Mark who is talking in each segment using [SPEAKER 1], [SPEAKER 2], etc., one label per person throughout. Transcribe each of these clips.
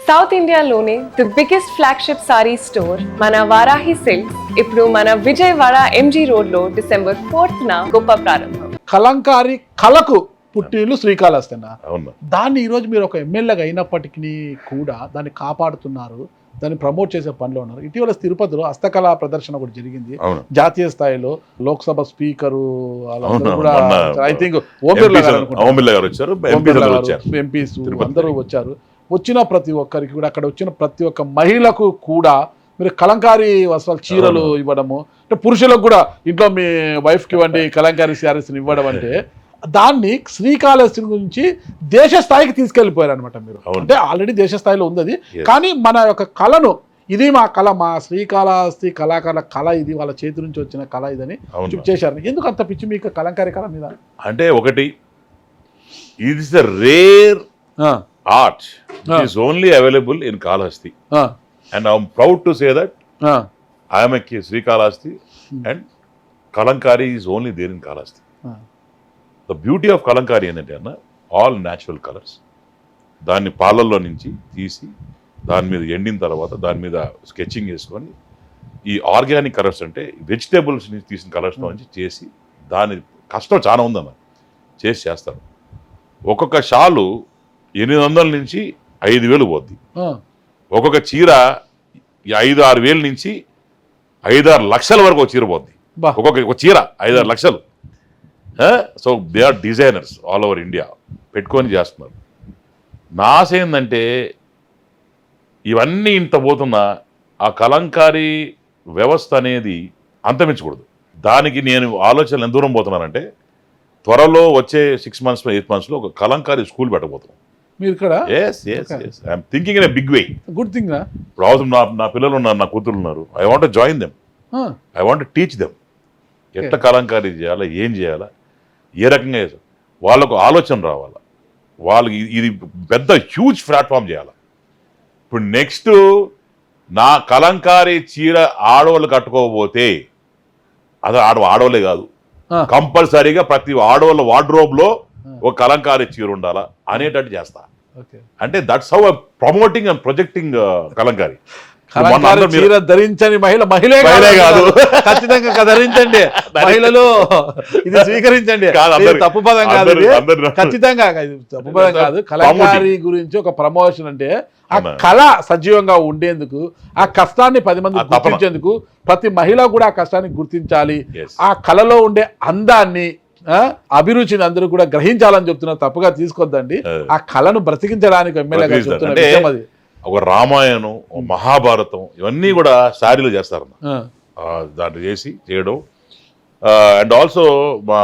[SPEAKER 1] South ఇండియాలోనే the biggest flagship sorry store మన Varahi silks ఇప్పుడు మన విజయవాడ ఎంజీ రోడ్ లో December 4th గొప్ప ప్రారంభం.
[SPEAKER 2] కలంకారీ కళకు పుట్టిల్లు శ్రీకాళహస్తి.
[SPEAKER 3] అవును.
[SPEAKER 2] దాన్ని ఈరోజు మీరు ఒక ఎమ్మెల్యేగా అయినప్పటికీ కూడా దాన్ని కాపాడుతున్నారు, దాన్ని ప్రమోట్ చేసే పనిలో ఉన్నారు. ఇటీవల తిరుపతిలో హస్తకళా ప్రదర్శన కూడా జరిగింది. జాతీయ స్థాయిలో లోక్సభ స్పీకరు కూడా ఐ థింక్ ఓం బిర్లా గారు వచ్చారు, ఎంపీస్ అందరూ వచ్చారు. వచ్చిన ప్రతి ఒక్కరికి కూడా, అక్కడ వచ్చిన ప్రతి ఒక్క మహిళకు కూడా మీరు కలంకారీ వస్త్రాలు చీరలు ఇవ్వడము, అంటే పురుషులకు కూడా ఇంట్లో మీ వైఫ్కి ఇవ్వండి కలంకారీ శారీస్ని ఇవ్వడం, అంటే దాన్ని శ్రీకాళహస్తి గురించి దేశ స్థాయికి తీసుకెళ్ళిపోయారు అనమాట మీరు. అంటే ఆల్రెడీ దేశ స్థాయిలో ఉంది అది, కానీ మన యొక్క కళను, ఇది మా కళ, మా శ్రీకాళహస్తి కళాకారుల కళ, ఇది వాళ్ళ చేతి నుంచి వచ్చిన కళ ఇదని చేశారు. ఎందుకు అంత పిచ్చి మీకు కలంకారీ కళ మీద?
[SPEAKER 3] అంటే ఒకటి, it is the rare art it is only available in Kalahasti, and I am proud to say that I am a Srikalahasti and Kalankari is only there in Kalahasti. The beauty of Kalankari ఏంటంటే అన్న, all natural colors. దాన్ని పాలల్లో నుంచి తీసి దాని మీద ఎండిన తర్వాత దాని మీద స్కెచింగ్ వేసుకొని, ఈ ఆర్గానిక్ కలర్స్ అంటే వెజిటేబుల్స్ నుంచి తీసిన కలర్స్ నుంచి చేసి, దాని కష్టం చాలా ఉందన్న, చేస్తారు. ఒక్కొక్క షాలు 800 నుంచి 5,000 పోద్ది. ఒక్కొక్క చీర 5-6 వేల నుంచి 5-6 లక్షల వరకు ఒక చీర పోద్ది. ఒక్కొక్క చీర 5-6 లక్షలు. So they are designers all over India పెట్టుకొని చేస్తున్నారు. నా ఆశ ఏంటంటే, ఇవన్నీ ఇంత పోతున్నా ఆ కలంకారీ వ్యవస్థ అనేది అంతమించకూడదు. దానికి నేను ఆలోచనలు ఎంత దూరం పోతున్నానంటే, త్వరలో వచ్చే 6 months 8 months ఒక కలంకారీ స్కూల్ పెట్టబోతున్నాం.
[SPEAKER 2] మీరు ఇక్కడ
[SPEAKER 3] I'm thinking in a big way.
[SPEAKER 2] Good thing.
[SPEAKER 3] నా పిల్లలు ఉన్నారు, నా కూతురు ఉన్నారు. I want to join them, I want to teach them ఎట్లా కలంకారీ చేయాలా, ఏం చేయాలా, ఏ రకంగా వాళ్ళకు ఆలోచన రావాలా, వాళ్ళకి ఇది పెద్ద హ్యూజ్ ప్లాట్ఫామ్ చేయాలి. ఇప్పుడు నెక్స్ట్ నా కలంకారీ చీర ఆడవాళ్ళు కట్టుకోకపోతే, అది ఆడవాళ్ళే కాదు, కంపల్సరీగా ప్రతి ఆడవాళ్ళ వార్డ్రోబ్లో ఒక కలంకారీ చీర ఉండాలా అనేటట్టు చేస్తా. అంటే that's how promoting and projecting Kalamkari.
[SPEAKER 2] చీర ధరించని మహిళే కాదు, ఖచ్చితంగా ధరించండి మహిళలు, ఇది స్వీకరించండి. తప్పు పదం కాదు, ఖచ్చితంగా తప్పు పదం కాదు. కలంకారీ గురించి ఒక ప్రమోషన్ అంటే ఆ కళ సజీవంగా ఉండేందుకు, ఆ కష్టాన్ని 10 మంది గుర్తించేందుకు, ప్రతి మహిళ కూడా ఆ కష్టాన్ని గుర్తించాలి, ఆ కళలో ఉండే అందాన్ని, అభిరుచిని అందరూ కూడా గ్రహించాలని చెప్తున్నారు. తప్పుగా తీసుకోద్దండి. ఆ కళను బ్రతికించడానికి ఎమ్మెల్యేగా చెప్తున్న విషయం అది.
[SPEAKER 3] ఒక రామాయణం, మహాభారతం, ఇవన్నీ కూడా శారీలు చేస్తారన్న, దాంట్లో చేయడం. అండ్ ఆల్సో మా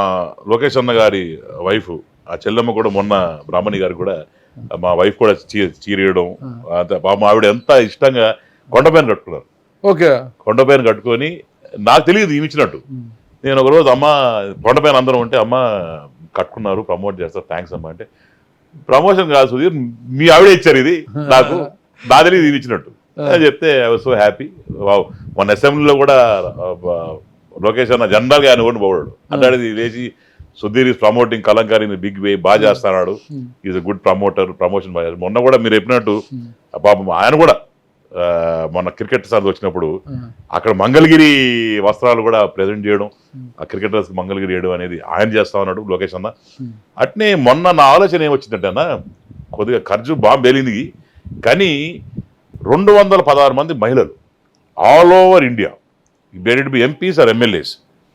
[SPEAKER 3] లోకేష్ అన్న గారి వైఫ్, ఆ చెల్లెమ్మ కూడా, మొన్న బ్రాహ్మణి గారు కూడా, మా వైఫ్ కూడా చీరేయడం. మా ఆవిడ ఎంత ఇష్టంగా కొండపైన కట్టుకున్నారు.
[SPEAKER 2] ఓకే,
[SPEAKER 3] కొండపైన కట్టుకొని, నాకు తెలియదు ఈమె ఇచ్చినట్టు. నేను ఒకరోజు, అమ్మ కొండపైన అందరం ఉంటే, అమ్మ కట్టుకున్నారు, ప్రమోట్ చేస్తారు, థ్యాంక్స్ అమ్మ అంటే, ప్రమోషన్ కాదు సుధీర్, మీ ఆవిడే ఇచ్చారు ఇది నాకు తెలియదు ఇది ఇచ్చినట్టు చెప్తే ఐ వాజ్ సో హ్యాపీ. మన అసెంబ్లీలో కూడా లోకేష్ అన్న జనరల్గా ఆయన కూడా పోవాడు అంటే, లేచి Sudheer is promoting Kalamkari in big way, బాగా చేస్తున్నాడు, is a good promoter, promotion బాగా. మొన్న కూడా మీరు చెప్పినట్టు పాపం ఆయన కూడా మొన్న క్రికెట్ సార్ వచ్చినప్పుడు అక్కడ మంగళగిరి వస్త్రాలు కూడా ప్రజెంట్ చేయడం, ఆ క్రికెటర్స్ మంగళగిరి చేయడం అనేది ఆయన చేస్తా ఉన్నాడు లోకేష్ అన్న. అట్నే మొన్న నా ఆలోచన ఏమొచ్చిందంటే అన్న, కొద్దిగా ఖర్చు బాగా పేలింది, కానీ 216 మంది మహిళలు ఆల్ ఓవర్ ఇండియా, బెరెడ్ బి MPs or MLAs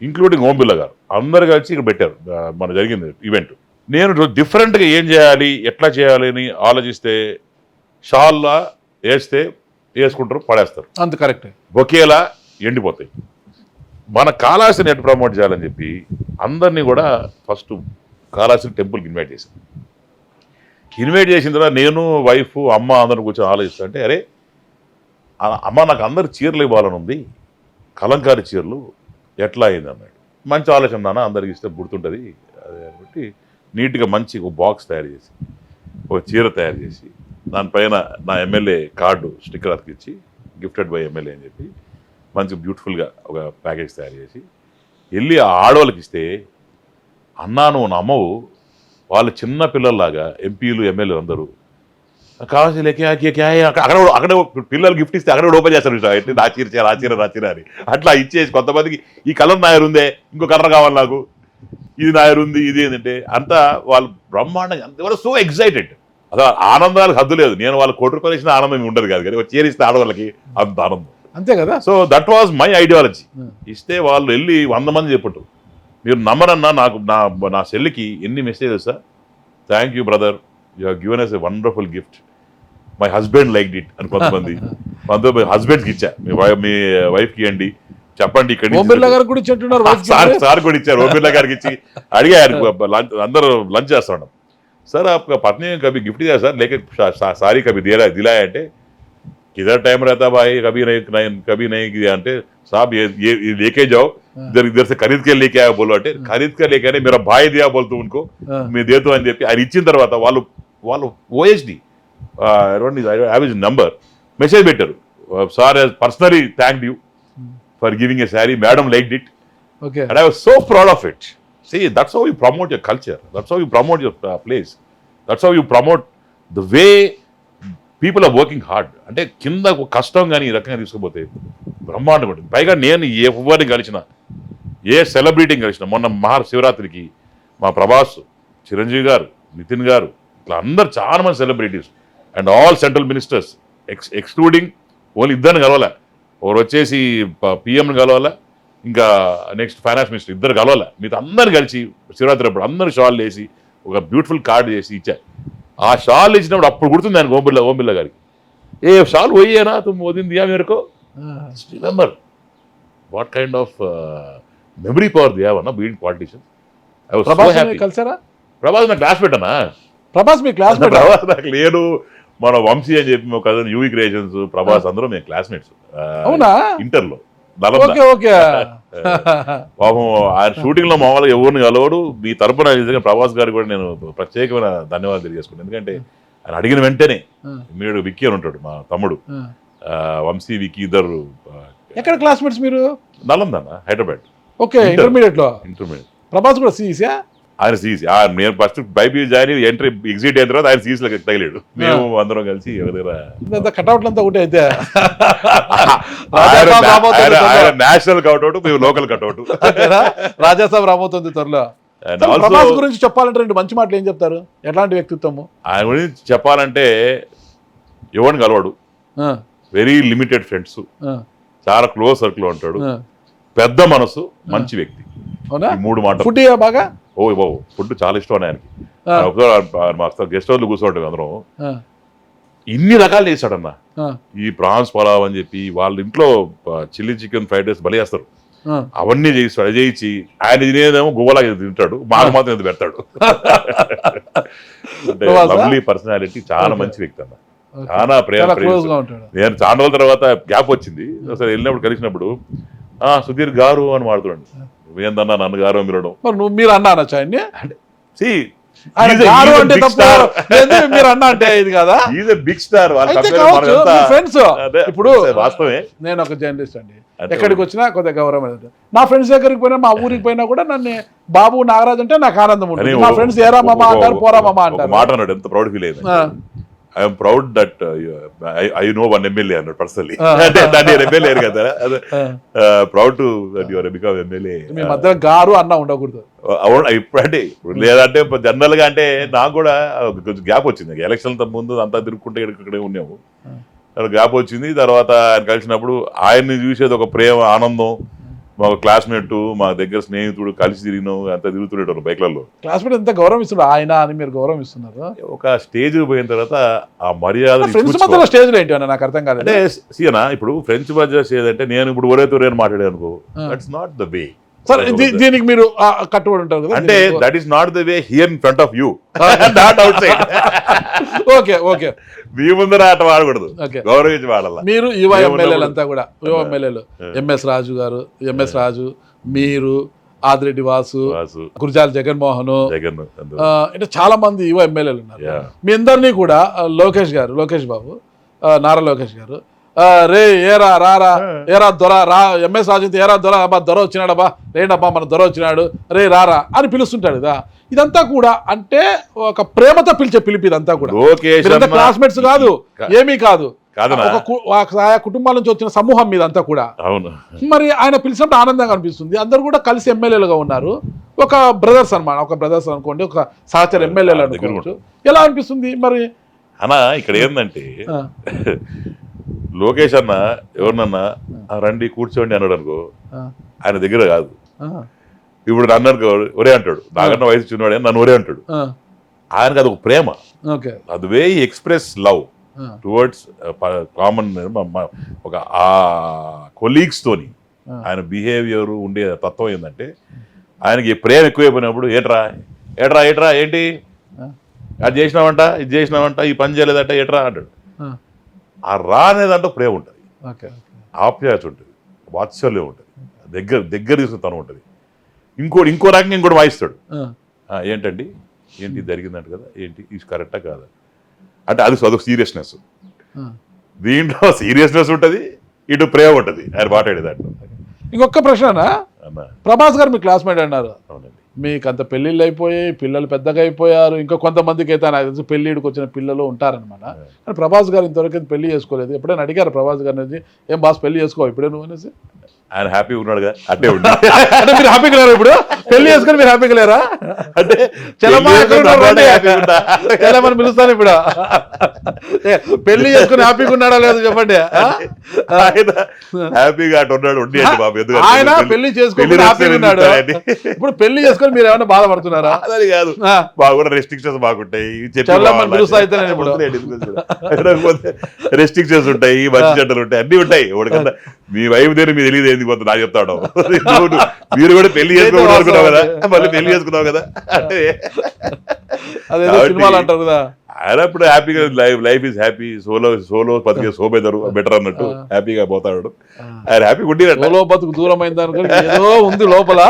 [SPEAKER 3] including Om Birla గారు, అందరు కలిసి ఇక్కడ పెట్టారు మన జరిగింది ఈవెంట్. నేను డిఫరెంట్గా ఏం చేయాలి, ఎట్లా చేయాలి అని ఆలోచిస్తే, షాల్లా వేసుకుంటారు, పడేస్తారు,
[SPEAKER 2] అంత కరెక్ట్,
[SPEAKER 3] ఒకేలా ఎండిపోతాయి. మన కాళహస్తిని ఎట్లా ప్రమోట్ చేయాలని చెప్పి అందరినీ కూడా ఫస్ట్ కాళహస్తి టెంపుల్కి ఇన్వైట్ చేసిన తర్వాత నేను, వైఫ్, అమ్మ అందరిని కూర్చొని ఆలోచిస్తా అంటే, అరే అమ్మ నాకు అందరు చీరలు ఇవ్వాలని ఉంది, కలంకారీ చీరలు ఎట్లా అయింది అన్నాడు. మంచి ఆలోచన నాన్న, అందరికి ఇస్తే గుర్తుంటుంది అదే కాబట్టి నీట్గా మంచి ఒక బాక్స్ తయారు చేసి, ఒక చీర తయారు చేసి, దానిపైన నా ఎమ్మెల్యే కార్డు స్టిక్కర్ అతికిచ్చి, గిఫ్టెడ్ బై ఎమ్మెల్యే అని చెప్పి మంచి బ్యూటిఫుల్గా ఒక ప్యాకేజ్ తయారు చేసి వెళ్ళి ఆ ఆడవాళ్ళకి ఇస్తే, అన్నా నువ్వు నమ్మవు, వాళ్ళు చిన్న పిల్లల్లాగా ఎంపీలు ఎమ్మెల్యేలు అందరూ కావాల్సి లేక అక్కడ పిల్లలు గిఫ్ట్ ఇస్తే అక్కడ ఓపెన్ చేస్తారు రాచీర అని అట్లా ఇచ్చేసి కొంతమందికి ఈ కలర్ నాయర్ ఉందే ఇంకో కలర్ కావాలి నాకు, ఇది నాయర్ ఉంది, ఇది ఏంటంటే అంతా వాళ్ళు బ్రహ్మాండంగా సో ఎక్సైటెడ్. అసలు ఆనందాలకు హద్దు లేదు. నేను వాళ్ళు ₹1 ఇచ్చిన ఆనందం ఉండదు కాదు, కానీ చేరిస్తే ఆడవాళ్ళకి అంత ఆనందం,
[SPEAKER 2] అంతే కదా.
[SPEAKER 3] So that was my ideology. ఇస్తే వాళ్ళు వెళ్ళి 100 మంది చెప్పట్టు, మీరు నమ్మరన్నా నాకు నా సెల్కి ఎన్ని messages, thank you brother, you have given us a wonderful gift, my husband like it అని కొంతమంది హస్బెండ్స్కి ఇచ్చా, మీ వైఫ్కి ఇవ్వండి, చెప్పండి ఇక్కడ సార్ కూడా ఇచ్చారు. ఓం బిర్లా గారికి ఇచ్చి అడిగారు, అందరూ లంచ్ చేస్తున్నాం, सर आपका पत्नी कभी गिफ्ट दिया सर लेके सारी कभी दिलाया అంటే किधर टाइम रहता भाई, कभी नहीं दिया అంటే साहब ये लेके जाओ, इधर से खरीद के लेके आया बोलो అంటే खरीद के लेके आने मेरा भाई दिया बोलतो उनको मैं देता అని చెప్పి ఆయన ఇచ్చిన తర్వాత వాళ్ళు OSD I have his number message పెట్టారు, sir personally thanked you for giving a sari, madam liked it,
[SPEAKER 2] okay,
[SPEAKER 3] and I was so proud of it. See, that's how you promote your culture. That's how you promote your place. That's how you promote the way people are working hard. అంటే కింద కష్టం కానీ ఈ రకంగా తీసుకుపోతే బ్రహ్మాండంగా ఉంటుంది. పైగా నేను ఎవరిని కలిసిన, ఏ సెలబ్రిటీని కలిసిన, మొన్న మహాశివరాత్రికి మా ప్రభాస్, చిరంజీవి గారు, నితిన్ గారు, ఇట్లా అందరు చాలా మంది celebrities and all central ministers excluding only ఇద్దరిని కలవాలా, ఒకరు వచ్చేసి పిఎంని కలవాలా, ఇంకా నెక్స్ట్ ఫైనాన్స్ మినిస్టర్, ఇద్దరు కలవాల, మీతో అందరు కలిసి శివరాత్రి అప్పుడు అందరు షాల్ వేసి ఒక బ్యూటిఫుల్ కార్డు చేసి ఇచ్చారు. ఆ షాల్ ఇచ్చినప్పుడు అప్పుడు గుర్తుంది ఆయన ఓం బిర్లా గారికి, ఏ షాల్ పోయేనా తుమ్ వదిన దియా మేరకు, remember what kind of memory power దియా అన్న బీయింగ్ పాలిటిషియన్. ప్రభాస్ నా క్లాస్ పెట్టానా,
[SPEAKER 2] ప్రభాస్ మీ క్లాస్
[SPEAKER 3] ప్రభాస్ నాకు లేడు, మన వంశీ అని చెప్పి మా కజిన్ యూవి క్రియేషన్స్, ప్రభాస్ అందరూ మేము క్లాస్మేట్స్ ఇంటర్లో. పాపం ఆయన షూటింగ్ లో మామూలుగా ఎవరిని కలవడు. మీ తరపున నిజంగా ప్రభాస్ గారు కూడా నేను ప్రత్యేకమైన ధన్యవాదాలు తెలియజేసుకున్నాను. ఎందుకంటే ఆయన అడిగిన వెంటనే మీరు విక్కీ అని ఉంటాడు మా తమ్ముడు, వంశీ విక్కీ ఇద్దరు.
[SPEAKER 2] ఎక్కడ క్లాస్మేట్స్ మీరు?
[SPEAKER 3] నలంద హైదరాబాద్.
[SPEAKER 2] ఓకే, ఇంటర్మీడియట్ ప్రభాస్ కూడా సీసీ,
[SPEAKER 3] ఆయన సీసీ. నేను ఫస్ట్ బైపీ జాయిన్ ఎంట్రీ ఎగ్జిట్ అయిన తర్వాత ఆయన సీసీలో తగిలాడు. మేము అందరం కలిసి
[SPEAKER 2] కట్అవుట్లంతా ఒకటి అయితే
[SPEAKER 3] నేషనల్ కట్అవుట్, మేము లోకల్ కట్అవుట్.
[SPEAKER 2] రాజాసాబ్ రాబోతుంది త్వరలో. ప్రభాస్ గురించి చెప్పాలంటే 2 మంచి మాటలు ఏం చెప్తారు? ఎట్లాంటి వ్యక్తిత్వము
[SPEAKER 3] ఆయన గురించి చెప్పాలంటే, ఎవరిని కలవాడు, వెరీ లిమిటెడ్ ఫ్రెండ్స్, చాలా క్లోజ్ సర్కిల్ ఉంటాడు, పెద్ద మనసు, మంచి వ్యక్తి. 3 మాటలు.
[SPEAKER 2] ఫుడ్ బాగా
[SPEAKER 3] ఫుడ్ చాలా ఇష్టం ఆయనకి. గెస్ట్ హౌస్ లో కూర్చోండి అందరం, ఇన్ని రకాలు చేశాడన్న. ఈ ప్రాన్స్ పలావ్ అని చెప్పి వాళ్ళ ఇంట్లో చిల్లీ చికెన్ ఫ్రైడ్ రైస్ బలి చేస్తారు, అవన్నీ చేయిస్తాడు. అది చేయించి ఆయన తినేదేమో గువ్వలా తింటాడు, మాకు మాత్రం ఇది పెడతాడు. అంటే లవ్లీ పర్సనాలిటీ, చాలా మంచి వ్యక్తి అన్న, చాలా ప్రేమ. నేను చాలా రోజుల తర్వాత గ్యాప్ వచ్చింది, అసలు వెళ్ళినప్పుడు కలిసినప్పుడు సుధీర్ గారు అని వాడుతున్నాడు. ఏందన్నా నన్ను గారు మిరడం,
[SPEAKER 2] మీరు అన్నా అనొచ్చు ఆయన్ని?
[SPEAKER 3] Big star.
[SPEAKER 2] ఇప్పుడు వాస్తవే, నేను ఒక జర్నలిస్ట్ అండి, ఎక్కడికి వచ్చినా కొద్దిగా గౌరవం. నా ఫ్రెండ్స్ దగ్గరికి పోయినా, మా ఊరికి పోయినా కూడా నన్ను బాబు నాగరాజ్ అంటే నాకు ఆనందం ఉంటుంది. మా ఫ్రెండ్స్ ఏరా మామా అంటారు, పోరా మామా అంటారు.
[SPEAKER 3] మాట అన్నాడు, ఎంత ప్రౌడ్ ఫీల్ అయింది. I'm proud that I know 1 MLA అన్నాడు పర్సనలీ. అంటే దాన్ని ఎమ్మెల్యే కదా, proud to that your become MLA.
[SPEAKER 2] మీ మధ్య గారు అన్న ఉండకూడదు
[SPEAKER 3] ఇప్పుడు. అంటే లేదంటే జనరల్ గా అంటే నాకు కూడా కొంచెం గ్యాప్ వచ్చింది. ఎలక్షన్ ముందు అంతా తిరుగుకుంటే ఇక్కడే ఉన్నాము, గ్యాప్ వచ్చింది. తర్వాత ఆయన కలిసినప్పుడు ఆయన్ని చూసేది ఒక ప్రేమ, ఆనందం. మా క్లాస్మేట్, మా దగ్గర స్నేహితుడు, కలిసి తిరిగినాం, అంత తిరుగుతుండేటోళ్ళు బైక్లలో.
[SPEAKER 2] క్లాస్మేట్ ఎంత గౌరవం ఇస్తున్నారు ఆయన అని మీరు గౌరవం ఇస్తున్నారు. ఒక
[SPEAKER 3] స్టేజ్ పోయిన తర్వాత ఆ మర్యాద
[SPEAKER 2] స్టేజ్ ఏంటి అని నాకు అర్థం కాదు.
[SPEAKER 3] అంటే సీనా ఇప్పుడు ఫ్రెండ్స్ మధ్య స్టేజ్ అంటే నేను ఇప్పుడు ఒరే మాట్లాడాను అనుకో, దట్స్ నాట్ ద వే.
[SPEAKER 2] దీనికి మీరు కట్టుబడి ఉంటారు కదా,
[SPEAKER 3] అంటే that is not the way here in front of you, not outside.
[SPEAKER 2] Okay okay,
[SPEAKER 3] మీ ముందర ఆట వాడకూడదు, గౌరవించి వాడాల.
[SPEAKER 2] మీరు యువ ఎమ్మెల్యేలు అంతా కూడా, యువ ఎమ్మెల్యేలు ఎంఎస్ రాజు గారు, ఎంఎస్ రాజు, మీరు, ఆదిరెడ్డి వాసు, గురజాల జగన్మోహన్, అంటే చాలా మంది యువ ఎమ్మెల్యేలు ఉన్నారు. మీ అందరినీ కూడా లోకేష్ బాబు, నారా లోకేష్ గారు, రే ఏరా రారా, ఏరా దొర రా, ఎంఎస్ రాజు ఏరా దొర, అబ్బా దొర వచ్చినాడబ్బా, రేండబ్బా మన దొర వచ్చినాడు, రే రారా అని పిలుస్తుంటాడు కదా. ఇదంతా కూడా అంటే ఒక ప్రేమతో పిలిచే పిలిపి ఇదంతా కూడా.
[SPEAKER 3] లోకేష్
[SPEAKER 2] మీరంతా క్లాస్మేట్స్ కాదు, ఏమీ కాదు,
[SPEAKER 3] కాదనా?
[SPEAKER 2] ఆయా కుటుంబాల నుంచి వచ్చిన సమూహం మీద అంతా కూడా.
[SPEAKER 3] అవును.
[SPEAKER 2] మరి ఆయన పిలిచినప్పుడు ఆనందంగా అనిపిస్తుంది. అందరూ కూడా కలిసి ఎమ్మెల్యేలుగా ఉన్నారు, ఒక బ్రదర్స్ అన్నమాట, ఒక బ్రదర్స్ అనుకోండి, ఒక సహచర ఎమ్మెల్యేలు అనుకోవచ్చు. ఎలా అనిపిస్తుంది మరి?
[SPEAKER 3] అన్నా ఇక్కడ ఏంటంటే లోకేష్ అన్న ఎవరినన్నా రండి కూర్చోండి అన్నాడు అనుకో, ఆయన దగ్గర కాదు. ఇప్పుడు నన్ను అనుకో ఒరే అంటాడు, నాకన్నా వయసు చిన్నవాడే నన్ను ఒరే అంటాడు. ఆయనకు అది ఒక ప్రేమ, అది వే ఎక్స్ప్రెస్ లవ్ టువర్డ్స్ కామన్ ఒక ఆ కొలీగ్స్ తోని. ఆయన బిహేవియర్ ఉండే తత్వం ఏంటంటే ఆయనకి ప్రేమ ఎక్కువైపోయినప్పుడు ఏట్రా ఏట్రా ఏట్రా ఏంటి అది చేసినావంట, ఇది చేసినావంట, ఈ పని చేయలేదంట, ఏట్రా అంటాడు. ఆ రా అనేదంటే ప్రేమ ఉంటుంది, ఆప్యాయత ఉంటుంది, వాత్సల్యం ఉంటుంది, దగ్గర తీసుకుని తను ఉంటుంది. ఇంకో రకంగా ఇంకోటి వాయిస్తాడు. ఏంటండి ఏంటి జరిగిందంట కదా, ఏంటి ఇది కరెక్టా కాదా అంటే అది అదొక సీరియస్నెస్. దీంట్లో సీరియస్నెస్ ఉంటుంది, ఇటు ప్రేమ ఉంటుంది ఆయన మాట్లాడే దాంట్లో.
[SPEAKER 2] ఇంకొక ప్రశ్న, ప్రభాస్ గారు మీ క్లాస్మేట్ అన్నారు.
[SPEAKER 3] అవునండి.
[SPEAKER 2] మీకు అంత పెళ్ళిళ్ళు అయిపోయాయి, పిల్లలు పెద్దగా అయిపోయారు, ఇంకా కొంతమందికి అయితే నాకు తెలిసి పెళ్ళిడికి వచ్చిన పిల్లలు ఉంటారనమాట. కానీ ప్రభాస్ గారు ఇంతవరకు పెళ్లి చేసుకోలేదు. ఎప్పుడైనా అడిగారు ప్రభాస్ గారు అనేది, ఏం బాస్ పెళ్లి చేసుకో ఇప్పుడే నువ్వు అనేసి?
[SPEAKER 3] ఆయన హ్యాపీగా ఉన్నాడు కదా, అట్టే ఉండి.
[SPEAKER 2] అంటే మీరు హ్యాపీగా లేరా ఇప్పుడు? పెళ్లి చేసుకుని మీరు హ్యాపీగా లేరా? అంటే చలమని పిలుస్తాను ఇప్పుడు. పెళ్లి చేసుకుని హ్యాపీగా ఉన్నాడా లేదు చెప్పండి.
[SPEAKER 3] హ్యాపీగా అటు ఉన్నాడు ఉండి బాబు.
[SPEAKER 2] ఆయన పెళ్లి చేసుకుని హ్యాపీగా ఉన్నాడు, ఇప్పుడు పెళ్లి చేసుకుని మీరు ఏమైనా బాధపడుతున్నారా?
[SPEAKER 3] అది కాదు, బాగా రెస్ట్రిక్షన్స్ బాగుంటాయి, రెస్ట్రిక్షన్స్ ఉంటాయి, మంచి చెడ్డలు ఉంటాయి, అన్ని ఉంటాయి. ఎవరికన్నా మీ వైపు దగ్గర మీరు తెలియదు ఏంది కొంత నాకు చెప్తాడు. మీరు కూడా పెళ్లి చేసుకున్నావు అనుకున్నావు కదా, మళ్ళీ పెళ్లి చేసుకున్నావు కదా అంటే ఆయన అప్పుడు హ్యాపీగా లైఫ్ ఈజ్ హ్యాపీ, సోలో బతికే సోబెదరు బెటర్ అన్నట్టు హ్యాపీగా పోతాడు. ఆయన హ్యాపీగా ఉండి
[SPEAKER 2] బతుకు దూరం అయింది అనుకో, ఏదో ఉంది లోపల.